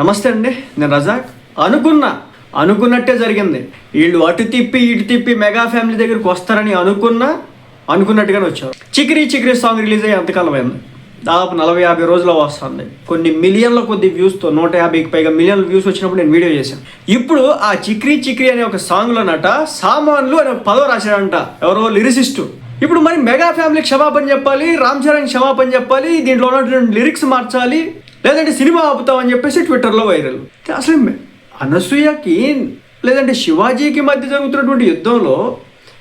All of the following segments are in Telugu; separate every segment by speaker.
Speaker 1: నమస్తే అండి, నేను రజాక్. అనుకున్నట్టే జరిగింది. వీళ్ళు అటు తిప్పి ఇటు తిప్పి మెగా ఫ్యామిలీ దగ్గరికి వస్తారని అనుకున్నట్టుగానే వచ్చారు. చికిరి సాంగ్ రిలీజ్ అయ్యి ఎంతకాలం అయింది? దాదాపు 40-50 రోజులు వస్తుంది. కొన్ని మిలియన్ల కొద్ది వ్యూస్తో 150కి పైగా మిలియన్ల వ్యూస్ వచ్చినప్పుడు నేను వీడియో చేశాను. ఇప్పుడు ఆ చిక్రీ అనే ఒక సాంగ్లోనట సామాన్లు అనే ఒక పదం రాశాడంట ఎవరో లిరిసిస్టు. ఇప్పుడు మరి మెగా ఫ్యామిలీకి క్షమాపణ చెప్పాలి, రామ్ చరణ్ క్షమాపణ చెప్పాలి, దీంట్లో ఉన్నటువంటి లిరిక్స్ మార్చాలి, లేదంటే సినిమా ఆపుతామని చెప్పేసి ట్విట్టర్లో వైరల్. అసలు అనసూయకి లేదంటే శివాజీకి మధ్య జరుగుతున్నటువంటి యుద్ధంలో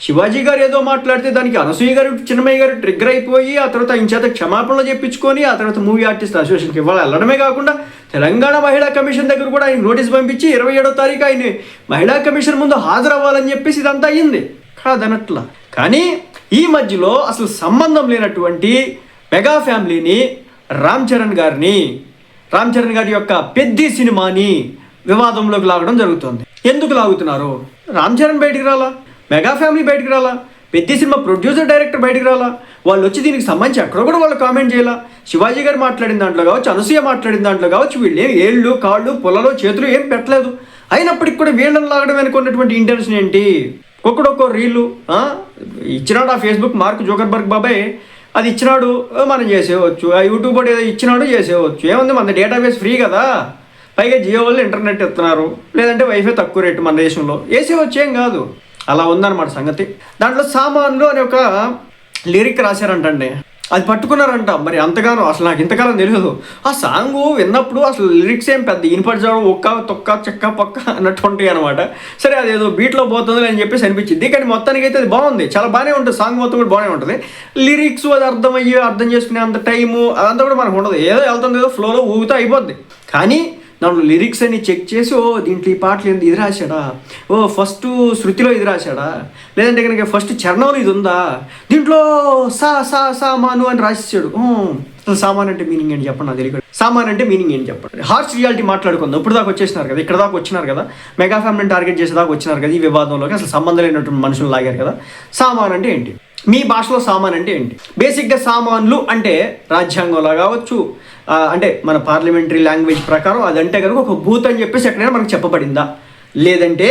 Speaker 1: శివాజీ గారు ఏదో మాట్లాడితే దానికి అనసూయ గారు చిన్నమయ్య గారు ట్రిగ్గర్ అయిపోయి ఆ తర్వాత ఆయన చేత క్షమాపణలు చెప్పించుకొని ఆ తర్వాత మూవీ ఆర్టిస్ట్ అసోసియేషన్కి ఇవ్వాలి వెళ్ళడమే కాకుండా తెలంగాణ మహిళా కమిషన్ దగ్గర కూడా ఆయన నోటీస్ పంపించి 27వ తారీఖు ఆయన మహిళా కమిషన్ ముందు హాజరవ్వాలని చెప్పేసి ఇదంతా అయ్యింది కాదనట్లా. కానీ ఈ మధ్యలో అసలు సంబంధం లేనటువంటి మెగా ఫ్యామిలీని రామ్ చరణ్ గారి యొక్క పెద్ద సినిమాని వివాదంలోకి లాగడం జరుగుతుంది. ఎందుకు లాగుతున్నారు? రామ్ చరణ్ బయటికి రాలా, మెగా ఫ్యామిలీ బయటికి రాలా, పెద్ద సినిమా ప్రొడ్యూసర్ డైరెక్టర్ బయటికి రాలా, వాళ్ళు వచ్చి దీనికి సంబంధించి ఎక్కడో కూడా వాళ్ళు కామెంట్ చేయాలా. శివాజీ గారు మాట్లాడిన దాంట్లో కావచ్చు, అనసూయ మాట్లాడిన దాంట్లో కావచ్చు, వీళ్ళు ఏం ఏళ్ళు కాళ్ళు పొలలో చేతులు ఏం పెట్టలేదు. అయినప్పటికీ కూడా వీళ్ళని లాగడం అనుకున్నటువంటి ఇంటెన్షన్ ఏంటి? ఒక్కడొక్క రీళ్ళు ఇచ్చినాడు ఆ ఫేస్బుక్ మార్క్ జోకర్బర్గ్ బాబాయ్, అది ఇచ్చినాడు మనం చేసేవచ్చు. ఆ యూట్యూబ్ ఏదో ఇచ్చినాడు చేసేవచ్చు. ఏముంది, మన డేటాబేస్ ఫ్రీ కదా, పైగా జియో వాళ్ళు ఇంటర్నెట్ ఇస్తున్నారు, లేదంటే వైఫై తక్కువ రేటు మన దేశంలో వేసేవచ్చు, ఏం కాదు. అలా ఉందన్నమాట సంగతి. దాంట్లో సామాన్లు అనే ఒక లిరిక్ రాశారంటండి, అది పట్టుకున్నారంట. మరి అంతగానో అసలు నాకు ఇంతకాలం తెలియదు. ఆ సాంగ్ విన్నప్పుడు అసలు లిరిక్స్ ఏం పెద్ద ఇనపడిచాడు, ఒక్క తొక్క చెక్క పక్క అన్నట్టు ఉంటాయి అనమాట. సరే అదేదో బీట్లో పోతుంది అని చెప్పేసి అనిపించింది. కానీ మొత్తానికి అయితే అది బాగుంది, చాలా బాగానే ఉంటుంది. సాంగ్ మొత్తం కూడా బాగానే ఉంటుంది. లిరిక్స్ అది అర్థం చేసుకునే అంత టైము అదంతా కూడా మనకు ఉండదు. ఏదో వెళ్తుంది, ఏదో ఫ్లోలో ఊగుతూ అయిపోద్ది. కానీ దాంట్లో లిరిక్స్ అన్ని చెక్ చేసి దీంట్లో ఈ పాటలు ఏంది, ఇది రాశాడా, ఫస్ట్ శృతిలో ఇది రాశాడా, లేదంటే కనుక ఫస్ట్ చరణంలో ఇది ఉందా, దీంట్లో సామాను అని రాసేసాడు. అసలు సామాన్ అంటే మీనింగ్ ఏంటి చెప్పండి, నాకు తెలియదు. సామాన్ అంటే మీనింగ్ ఏంటి చెప్పండి. హార్ష్ రియాలిటీ మాట్లాడుకుందాం. ఇప్పుడు దాకా వచ్చేసినారు కదా, ఇక్కడ దాకా వచ్చినారు కదా, మెగా ఫ్యామిలీని టార్గెట్ చేసేదాకా వచ్చినారు కదా, ఈ వివాదంలోకి అసలు సంబంధం లేనటువంటి మనుషులు లాగారు కదా. సామాన్ అంటే ఏంటి, మీ భాషలో సామాన్ అంటే ఏంటి? బేసిక్గా సామాన్లు అంటే రాజ్యాంగంలో కావచ్చు, అంటే మన పార్లమెంటరీ లాంగ్వేజ్ ప్రకారం అదంటే కనుక ఒక భూత్ అని చెప్పేసి ఎక్కడైనా మనకు చెప్పబడిందా, లేదంటే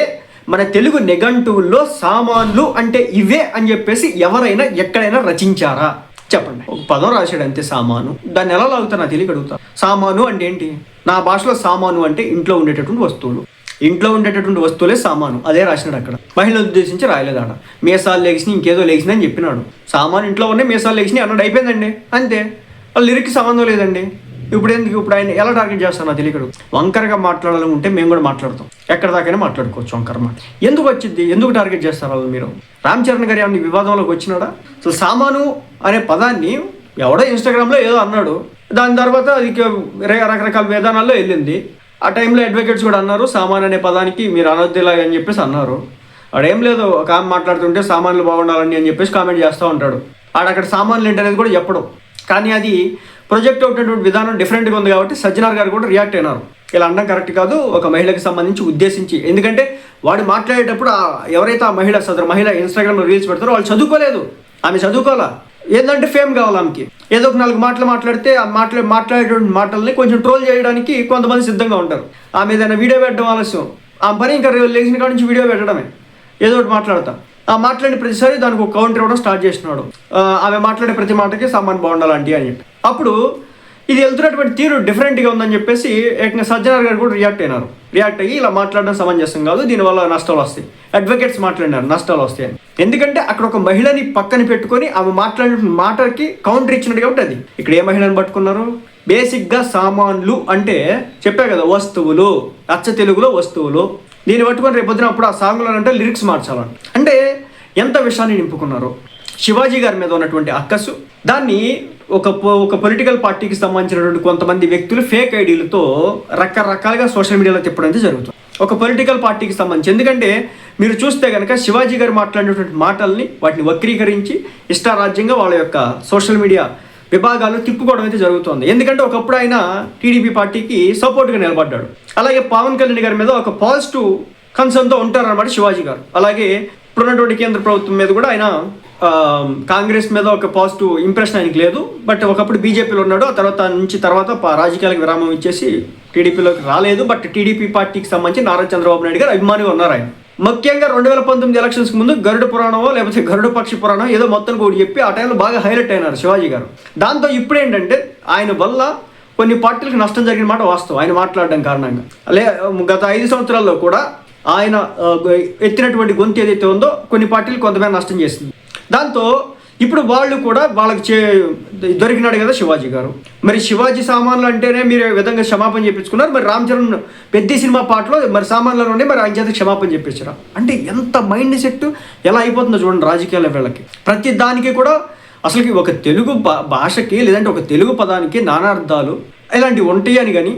Speaker 1: మన తెలుగు నిఘంటువుల్లో సామాన్లు అంటే ఇవే అని చెప్పేసి ఎవరైనా ఎక్కడైనా రచించారా చెప్పండి. ఒక పదం రాశాడు అంతే, సామాను. దాన్ని ఎలా లాగుతా నాకు తెలియక అడుగుతా. సామాను అంటే ఏంటి? నా భాషలో సామాను అంటే ఇంట్లో ఉండేటటువంటి వస్తువులు, ఇంట్లో ఉండేటటువంటి వస్తువులే సామాను. అదే రాసినాడు అక్కడ. మహిళను ఉద్దేశించి రాయలేదు ఆడ. మీసాలు లేచిన ఇంకేదో లేచిన అని చెప్పినాడు. సామాను ఇంట్లో ఉన్నాయి, మీసాలు లేచిన అన్నాడు, అయిపోయిందండి అంతే. లిరిక్కి సంబంధం లేదండి. ఇప్పుడు ఆయన ఎలా టార్గెట్ చేస్తాను నాకు తెలియదు. వంకరగా మాట్లాడాలనుకుంటే మేము కూడా మాట్లాడతాం, ఎక్కడ దాకైనా మాట్లాడుకోవచ్చు. వంకర మాట ఎందుకు వచ్చింది, ఎందుకు టార్గెట్ చేస్తారు వాళ్ళు? మీరు రామ్ చరణ్ గారు ఏమన్నా వివాదంలోకి వచ్చినాడా? అసలు సామాను అనే పదాన్ని ఎవడో ఇన్స్టాగ్రామ్లో ఏదో అన్నాడు, దాని తర్వాత అది రకరకాల విధానాల్లో వెళ్ళింది. ఆ టైంలో అడ్వకేట్స్ కూడా అన్నారు సామాన్ అనే పదానికి మీరు అనొద్దులా అని చెప్పేసి అన్నారు. ఆడేం లేదు, ఒక ఆమె మాట్లాడుతుంటే సామాన్లు బాగుండాలని అని చెప్పేసి కామెంట్ చేస్తూ ఉంటాడు. ఆడక్కడ సామాన్లు ఏంటనేది కూడా చెప్పడం. కానీ అది ప్రొజెక్ట్ అవుతున్నటువంటి విధానం డిఫరెంట్గా ఉంది కాబట్టి సజ్జనార్ గారు కూడా రియాక్ట్ అయినారు. ఇలా అనడం కరెక్ట్ కాదు, ఒక మహిళకి సంబంధించి ఉద్దేశించి. ఎందుకంటే వాడు మాట్లాడేటప్పుడు ఎవరైతే ఆ మహిళ సదరు మహిళ ఇన్స్టాగ్రామ్లో రీల్స్ పెడతారో వాళ్ళు చదువుకోలేదు, ఆమె చదువుకోవాలా. ఏంటంటే ఫేమ్ కావాలి ఆమెకి. ఏదో ఒక 4 మాటలు మాట్లాడితే ఆ మాట్లాడేటువంటి మాటల్ని కొంచెం ట్రోల్ చేయడానికి కొంతమంది సిద్ధంగా ఉంటారు. ఆమె ఏదైనా వీడియో పెట్టడం ఆలస్యం, ఆమె పని ఇంకా లేచిన కాడ నుంచి వీడియో పెట్టడమే, ఏదో ఒకటి మాట్లాడతా. ఆ మాట్లాడిన ప్రతిసారి దానికి ఒక కౌంటర్ ఇవ్వడం స్టార్ట్ చేసినాడు. ఆమె మాట్లాడే ప్రతి మాటకి సామాన్ బాగుండాలంటే అని చెప్పి. అప్పుడు ఇది వెళ్తున్నటువంటి తీరు డిఫరెంట్గా ఉందని చెప్పేసి ఏకంగా సజ్జనార్ గారు కూడా రియాక్ట్ అయ్యి ఇలా మాట్లాడడం సమంజసం కాదు, దీనివల్ల నష్టాలు వస్తాయి. అడ్వకేట్స్ మాట్లాడినారు నష్టాలు వస్తాయని. ఎందుకంటే అక్కడ ఒక మహిళని పక్కన పెట్టుకొని ఆమె మాట్లాడిన మాటకి కౌంటర్ ఇచ్చినట్టు కాబట్టి అది. ఇక్కడ ఏ మహిళని పట్టుకున్నారు? బేసిక్గా సామాన్లు అంటే చెప్పా కదా, వస్తువులు, అచ్చ తెలుగులో వస్తువులు. దీన్ని పట్టుకొని రేపు పొద్దున అప్పుడు ఆ సాంగ్లో అంటే లిరిక్స్ మార్చాలని అంటే ఎంత విషయాన్ని నింపుకున్నారు. శివాజీ గారి మీద ఉన్నటువంటి అక్కసు దాన్ని ఒక పొలిటికల్ పార్టీకి సంబంధించినటువంటి కొంతమంది వ్యక్తులు ఫేక్ ఐడీలతో రకరకాలుగా సోషల్ మీడియాలో తిప్పడం జరుగుతుంది. ఒక పొలిటికల్ పార్టీకి సంబంధించి. ఎందుకంటే మీరు చూస్తే కనుక శివాజీ గారు మాట్లాడినటువంటి మాటల్ని వాటిని వక్రీకరించి ఇష్టారాజ్యంగా వాళ్ళ యొక్క సోషల్ మీడియా విభాగాలు తిప్పుకోవడం అయితే జరుగుతుంది. ఎందుకంటే ఒకప్పుడు ఆయన టీడీపీ పార్టీకి సపోర్ట్గా నిలబడ్డాడు. అలాగే పవన్ కళ్యాణ్ గారి మీద ఒక పాజిటివ్ కన్సర్న్తో ఉంటారన్నమాట శివాజీ గారు. అలాగే ఇప్పుడున్నటువంటి కేంద్ర ప్రభుత్వం మీద కూడా ఆయన కాంగ్రెస్ మీద ఒక పాజిటివ్ ఇంప్రెషన్ ఆయనకి లేదు. బట్ ఒకప్పుడు బీజేపీలో ఉన్నాడు, ఆ తర్వాత రాజకీయాలకు విరామం ఇచ్చేసి టీడీపీలోకి రాలేదు. బట్ టీడీపీ పార్టీకి సంబంధించి నారా చంద్రబాబు నాయుడు గారు అభిమానిగా ఉన్నారు ఆయన. ముఖ్యంగా 2019 ఎలక్షన్స్ ముందు గరుడ పురాణమో లేకపోతే గరుడ పక్షి పురాణం ఏదో మొత్తం కూడా చెప్పి ఆ టైంలో బాగా హైలైట్ అయినారు శివాజీ గారు. దాంతో ఇప్పుడు ఏంటంటే ఆయన వల్ల కొన్ని పార్టీలకు నష్టం జరిగిన మాట వాస్తవం ఆయన మాట్లాడడం కారణంగా. గత 5 సంవత్సరాల్లో కూడా ఆయన ఎత్తినటువంటి గొంతు ఏదైతే ఉందో కొన్ని పార్టీలు కొంతమంది నష్టం చేసింది. దాంతో ఇప్పుడు వాళ్ళు కూడా వాళ్ళకి దొరికినాడు కదా శివాజీ గారు. మరి శివాజీ సామాన్లు అంటేనే మీరు ఈ విధంగా క్షమాపణ చెప్పించుకున్నారు. మరి రామ్ చరణ్ పెద్ద సినిమా పాటలో మరి సామాన్లలోనే మరి ఆయన చేత క్షమాపణ చెప్పించారా అంటే ఎంత మైండ్ సెట్ ఎలా అయిపోతుందో చూడండి రాజకీయాల వీళ్ళకి. ప్రతి దానికి కూడా అసలుకి ఒక తెలుగు భాషకి లేదంటే ఒక తెలుగు పదానికి నానార్థాలు ఇలాంటివి ఉంటాయి అని కానీ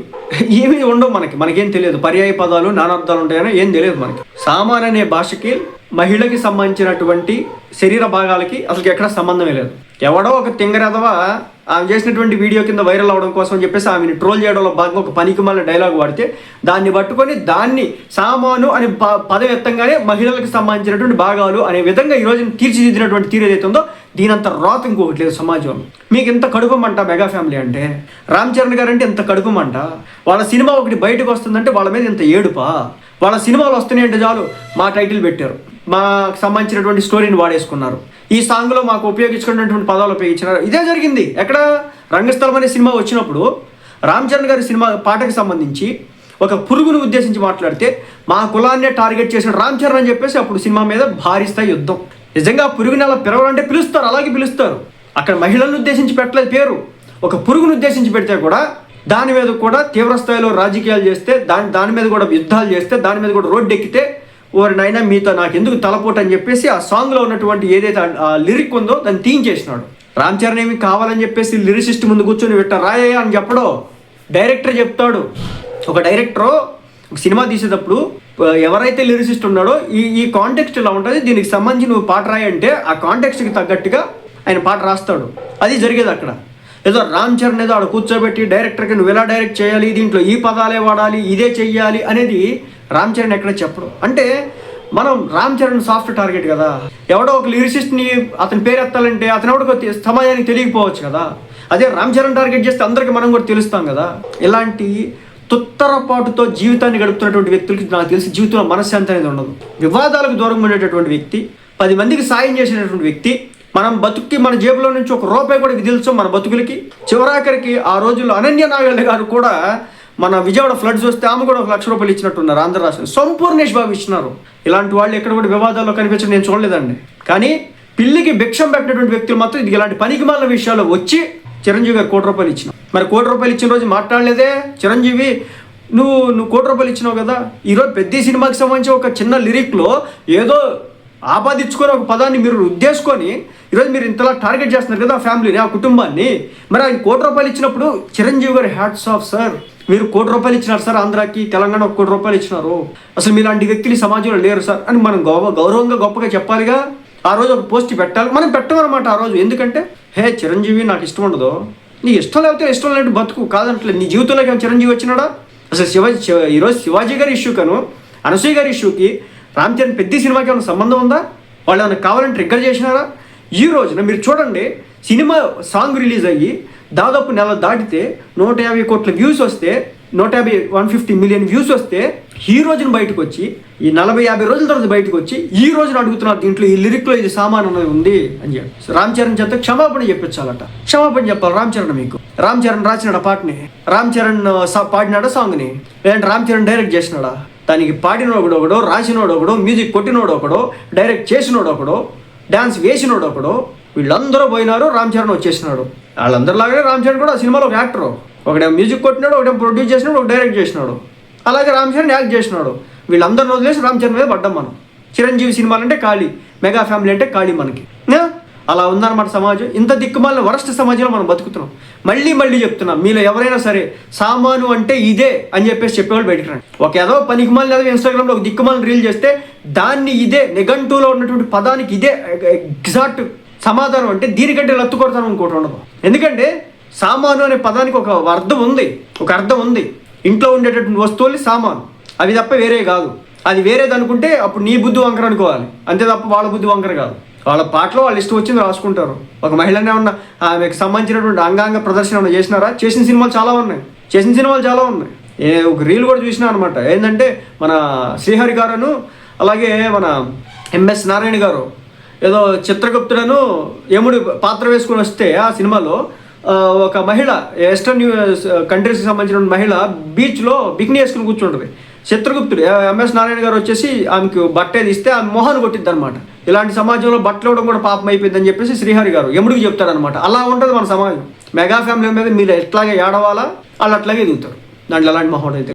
Speaker 1: ఏమీ ఉండవు. మనకేం తెలియదు. పర్యాయ పదాలు నానార్థాలు ఉంటాయని ఏం తెలియదు మనకి. సామాన్ అనే భాషకి మహిళకి సంబంధించినటువంటి శరీర భాగాలకి అసలు ఎక్కడ సంబంధమే లేదు. ఎవడో ఒక తింగరెదవా ఆమె చేసినటువంటి వీడియో కింద వైరల్ అవడం కోసం అని చెప్పేసి ఆమెను ట్రోల్ చేయడంలో భాగంగా ఒక పనికిమాలిన డైలాగ్ వాడితే దాన్ని పట్టుకొని దాన్ని సామాను అనే పదం ఎత్తంగానే మహిళలకు సంబంధించినటువంటి భాగాలు అనే విధంగా ఈరోజు తీర్చిదిద్దినటువంటి తీరు ఏదైతే ఉందో దీనంత రోత ఇంకొకటి లేదు సమాజంలో. మీకు ఇంత కడుపమంట మెగా ఫ్యామిలీ అంటే, రామ్ చరణ్ గారు అంటే ఇంత కడుపమంట. వాళ్ళ సినిమా ఒకటి బయటకు వస్తుందంటే వాళ్ళ మీద ఇంత ఏడుపా. వాళ్ళ సినిమాలు వస్తున్నాయంటే చాలు మా టైటిల్ పెట్టారు, మాకు సంబంధించినటువంటి స్టోరీని వాడేసుకున్నారు, ఈ సాంగ్లో మాకు ఉపయోగించుకున్నటువంటి పదాలు ఉపయోగించినారు. ఇదే జరిగింది. ఎక్కడ రంగస్థలం అనే సినిమా వచ్చినప్పుడు రామ్ చరణ్ గారి సినిమా పాటకి సంబంధించి ఒక పురుగును ఉద్దేశించి మాట్లాడితే మా కులాన్నే టార్గెట్ చేసిన రామ్ చరణ్ అని చెప్పేసి అప్పుడు సినిమా మీద భారీ స్థాయి యుద్ధం. నిజంగా పురుగుని అలా పిలవాలంటే పిలుస్తారు, అలాగే పిలుస్తారు. అక్కడ మహిళలను ఉద్దేశించి పెట్టలేదు పేరు, ఒక పురుగును ఉద్దేశించి పెడితే కూడా దాని మీద కూడా తీవ్ర స్థాయిలో రాజకీయాలు చేస్తే దాని మీద కూడా యుద్ధాలు చేస్తే దాని మీద కూడా రోడ్డు ఎక్కితే ఓరినైనా మీతో నాకు ఎందుకు తలపోటు అని చెప్పేసి ఆ సాంగ్లో ఉన్నటువంటి ఏదైతే ఆ లిరిక్ ఉందో దాన్ని తీయించేసినాడు. రామ్ చరణ్ ఏమి కావాలని చెప్పేసి లిరిసిస్ట్ ముందు కూర్చొని రాయయ్య అని చెప్పడో డైరెక్టర్ చెప్తాడు. ఒక డైరెక్టరు ఒక సినిమా తీసేటప్పుడు ఎవరైతే లిరిసిస్ట్ ఉన్నాడో ఈ కాంటెక్స్ట్ ఇలా ఉంటుంది, దీనికి సంబంధించి నువ్వు పాట రాయి అంటే ఆ కాంటెక్స్ట్కి తగ్గట్టుగా ఆయన పాట రాస్తాడు. అది జరిగేది అక్కడ. ఏదో రామ్ చరణ్ ఏదో ఆడ కూర్చోబెట్టి డైరెక్టర్కి నువ్వు ఎలా డైరెక్ట్ చేయాలి, దీంట్లో ఈ పదాలే వాడాలి, ఇదే చెయ్యాలి అనేది రామ్ చరణ్ ఎక్కడ చెప్పడు. అంటే మనం రామ్ చరణ్ సాఫ్ట్ టార్గెట్ కదా. ఎవడో ఒక లిరిసిస్ట్ని అతని పేరు ఎత్తాలంటే అతను ఎవడో సమాజానికి తెలియకపోవచ్చు కదా. అదే రామ్ చరణ్ టార్గెట్ చేస్తే అందరికీ మనం కూడా తెలుస్తాం కదా. ఇలాంటి తుత్తరపాటుతో జీవితాన్ని గడుపుతున్నటువంటి వ్యక్తులకి నాకు తెలిసి జీవితంలో మనశ్శాంతి అనేది ఉండదు. వివాదాలకు దూరంగా ఉండేటటువంటి వ్యక్తి, 10 మందికి సాయం చేసేటటువంటి వ్యక్తి, మనం బతుక్కి మన జేబులో నుంచి ₹1 కూడా విధిల్చాం మన బతుకులకి. చివరాఖరికి ఆ రోజుల్లో అనన్య నాగల్లి గారు కూడా మన విజయవాడ ఫ్లడ్స్ వస్తే ఆమె కూడా ₹1,00,000 ఇచ్చినట్టున్నారు ఆంధ్ర రాష్ట్రం. సంపూర్ణేష్ బాబు ఇచ్చినారు. ఇలాంటి వాళ్ళు ఎక్కడ కూడా వివాదాల్లో కనిపించడం నేను చూడలేదండి. కానీ పిల్లికి భిక్షం పెట్టినటువంటి వ్యక్తులు మాత్రం ఇది ఇలాంటి పనికిమాలిన విషయాల్లో వచ్చి చిరంజీవి గారు ₹1,00,000 ఇచ్చినావు. మరి ₹1,00,000 ఇచ్చిన రోజు మాట్లాడలేదే చిరంజీవి, నువ్వు ₹1,00,000 ఇచ్చినావు కదా. ఈరోజు పెద్ద సినిమాకి సంబంధించి ఒక చిన్న లిరిక్లో ఏదో ఆపాదించుకొని ఒక పదాన్ని మీరు ఉద్దేశించుకొని ఈరోజు మీరు ఇంతలా టార్గెట్ చేస్తున్నారు కదా ఆ ఫ్యామిలీని, ఆ కుటుంబాన్ని. మరి ఆయన ₹1,00,000 ఇచ్చినప్పుడు చిరంజీవి గారు హ్యాట్స్ ఆఫ్ సార్, మీరు ₹1,00,000 ఇచ్చినారు సార్, ఆంధ్రాకి తెలంగాణ ₹1,00,000 ఇచ్చినారు, అసలు మీలాంటి వ్యక్తులు ఈ సమాజంలో లేరు సార్ అని మనం గౌరవంగా గొప్పగా చెప్పాలిగా. ఆ రోజు ఒక పోస్ట్ పెట్టాలి, మనం పెట్టమన్నమాట ఆ రోజు. ఎందుకంటే చిరంజీవి నాకు ఇష్టం ఉండదు, నీ ఇష్టం లేకపోతే ఇష్టం లేని బతుకు కాదంటలేదు. నీ జీవితంలోకి ఏమైనా చిరంజీవి వచ్చినాడా? అసలు ఈరోజు శివాజీ గారి ఇష్యూ కను అనసూయ గారి ఇష్యూకి రామ్ చరణ్ పెద్ద సినిమాకి ఏమైనా సంబంధం ఉందా? వాళ్ళు ఏమైనా కావాలని ట్రిగ్గర్ చేసినారా? ఈ రోజున మీరు చూడండి, సినిమా సాంగ్ రిలీజ్ అయ్యి దాదాపు నెల దాటితే 150 కోట్ల వ్యూస్ వస్తే 150 మిలియన్ వ్యూస్ వస్తే ఈ రోజున బయటకు వచ్చి ఈ 40-50 రోజుల తర్వాత బయటకు వచ్చి ఈ రోజున అడుగుతున్నారు దీంట్లో ఈ లిరిక్లో ఇది సామాన్ అనేది ఉంది అని చెప్పి రామ్ చరణ్ చేత క్షమాపణ చెప్పించాలట. క్షమాపణ చెప్పాలి రామ్ చరణ్. మీకు రామ్ చరణ్ రాసినాడా పాటని? రామ్ చరణ్ పాడినాడా సాంగ్ని? లేదంటే రామ్ చరణ్ డైరెక్ట్ చేసినాడా? దానికి పాడినోడు ఒకడో, రాసినోడు ఒకడో, మ్యూజిక్ కొట్టినోడు ఒకడో, డైరెక్ట్ చేసినోడు ఒకడో, డ్యాన్స్ వేసినోడు ఒకడో, వీళ్ళందరూ పోయినారు. రామ్ చరణ్ వచ్చేసినాడు. వాళ్ళందరిలాగానే రామ్ చరణ్ కూడా ఆ సినిమాలో ఒక యాక్టరు. ఒకడేమో మ్యూజిక్ కొట్టినాడు, ఒకటేమో ప్రొడ్యూస్ చేసినాడు, ఒక డైరెక్ట్ చేసినాడు. అలాగే రామ్ చరణ్ యాక్ట్ చేసినాడు. వీళ్ళందరిని వదిలేసి రామ్ చరణ్ మీద పడ్డాం మనం. చిరంజీవి సినిమాలు అంటే ఖాళీ, మెగా ఫ్యామిలీ అంటే ఖాళీ మనకి. అలా ఉందన్నమాట సమాజం. ఇంత దిక్కుమాలిన వరస్ట్ సమాజంలో మనం బతుకుతున్నాం. మళ్ళీ చెప్తున్నాం, మీలో ఎవరైనా సరే సామాను అంటే ఇదే అని చెప్పేసి చెప్పేవాళ్ళు బయటకు రండి. ఒక ఏదో పనికిమాలిన ఏదో ఇన్స్టాగ్రామ్లో ఒక దిక్కుమాలిన రీల్ చేస్తే దాన్ని ఇదే నిఘంటువులో ఉన్నటువంటి పదానికి ఇదే ఎగ్జాక్ట్ సమాధానం అంటే దీనికంటే లత్తుకొడతాను ఇంకోటి ఉండదు. ఎందుకంటే సామాను అనే పదానికి ఒక అర్థం ఉంది. ఇంట్లో ఉండేటటువంటి వస్తువుల్ని సామాను, అవి తప్ప వేరే కాదు. అది వేరేది అనుకుంటే అప్పుడు నీ బుద్ధి వంకర అనుకోవాలి, అంతే తప్ప వాళ్ళ బుద్ధి వంకర కాదు. వాళ్ళ పాటలో వాళ్ళు ఇష్టం వచ్చింది రాసుకుంటారు. ఒక మహిళనే ఉన్న ఆమెకు సంబంధించినటువంటి అంగాంగ ప్రదర్శన ఏమైనా చేసినారా? చేసిన సినిమాలు చాలా ఉన్నాయి. ఒక రీల్ కూడా చూసినా అనమాట. ఏంటంటే మన శ్రీహరి గారును అలాగే మన ఎంఎస్ నారాయణ గారు ఏదో చిత్రగుప్తుడను యముడు పాత్ర వేసుకొని వస్తే ఆ సినిమాలో ఒక మహిళ వెస్టర్న్ కంట్రీస్కి సంబంధించిన మహిళ బీచ్లో బికినీ వేసుకుని కూర్చుంటుంది. చిత్రగుప్తుడు ఎంఎస్ నారాయణ గారు వచ్చేసి ఆమెకు బట్టేది ఇస్తే ఆమె మొహాన్ని కొట్టిద్ది అనమాట. ఇలాంటి సమాజంలో బట్టలు ఇవ్వడం కూడా పాపం అయిపోయిందని చెప్పేసి శ్రీహరి గారు యముడికి చెప్తారనమాట. అలా ఉంటుంది మన సమాజం. మెగా ఫ్యామిలీ మీద మీరు ఎట్లాగే ఏడవాలా వాళ్ళు అట్లాగే ఎదుగుతారు. దాంట్లో ఎలాంటి మొహం అయితే